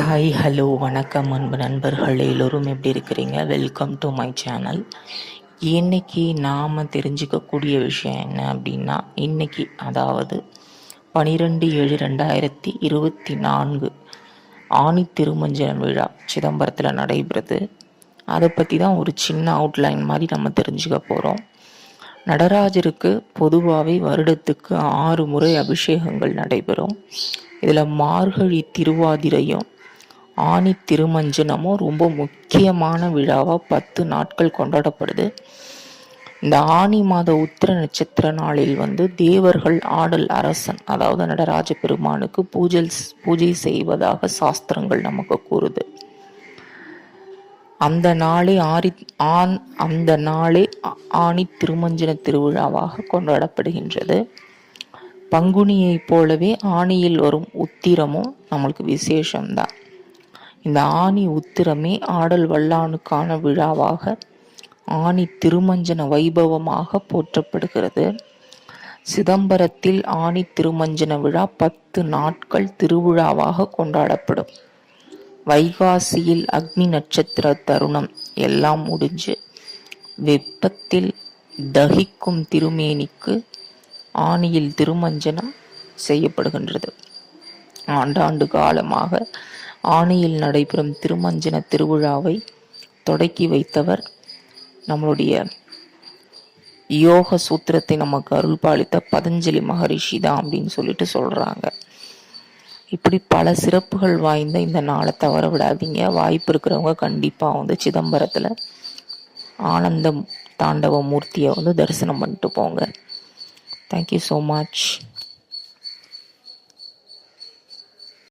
Hi hello வணக்கம் அன்பு நண்பர்கள் எல்லோரும் எப்படி இருக்கிறீங்க? Welcome to my channel. இன்னைக்கு நாம் தெரிஞ்சுக்கக்கூடிய விஷயம் என்ன அப்படின்னா, இன்னைக்கு அதாவது 12/7/2024 ஆணி திருமஞ்சன விழா சிதம்பரத்தில் நடைபெறுது. அதை பற்றி தான் ஒரு சின்ன அவுட்லைன் மாதிரி நம்ம தெரிஞ்சுக்க போகிறோம். நடராஜருக்கு பொதுவாகவே வருடத்துக்கு 6 முறை அபிஷேகங்கள் நடைபெறும். இதில் மார்கழி திருவாதிரையும் ஆணி திருமஞ்சனமும் ரொம்ப முக்கியமான விழாவாக 10 நாட்கள் கொண்டாடப்படுது. இந்த ஆணி மாத உத்திர நட்சத்திர நாளில் தேவர்கள் ஆடல் அரசன் அதாவது நடராஜ பெருமானுக்கு பூஜை செய்வதாக சாஸ்திரங்கள் நமக்கு கூறுது. அந்த நாளே ஆணி திருமஞ்சன திருவிழாவாக கொண்டாடப்படுகின்றது. பங்குனியை போலவே ஆணியில் வரும் உத்திரமும் நம்மளுக்கு விசேஷம்தான். இந்த ஆணி உத்திரமே ஆடல் வல்லானுக்கான விழாவாக ஆணி திருமஞ்சன வைபவமாக போற்றப்படுகிறது. சிதம்பரத்தில் ஆணி திருமஞ்சன விழா 10 நாட்கள் திருவிழாவாக கொண்டாடப்படும். வைகாசியில் அக்னி நட்சத்திர தருணம் எல்லாம் முடிஞ்சு வெப்பத்தில் தகிக்கும் திருமேனிக்கு ஆணியில் திருமஞ்சனம் செய்யப்படுகின்றது. ஆண்டாண்டு காலமாக ஆணியில் நடைபெறும் திருமஞ்சன திருவிழாவை தொடக்கி வைத்தவர் நம்மளுடைய யோக சூத்திரத்தை நமக்கு அருள் பாலித்த பதஞ்சலி மகரிஷி தான் அப்படின்னு சொல்லிட்டு சொல்றாங்க. இப்படி பல சிறப்புகள் வாய்ந்த இந்த நாளை தவற விடாதீங்க. வாய்ப்பு இருக்கிறவங்க கண்டிப்பா சிதம்பரத்துல ஆனந்த தாண்டவ மூர்த்தியை தரிசனம் பண்ணிட்டு போங்க. Thank you so much.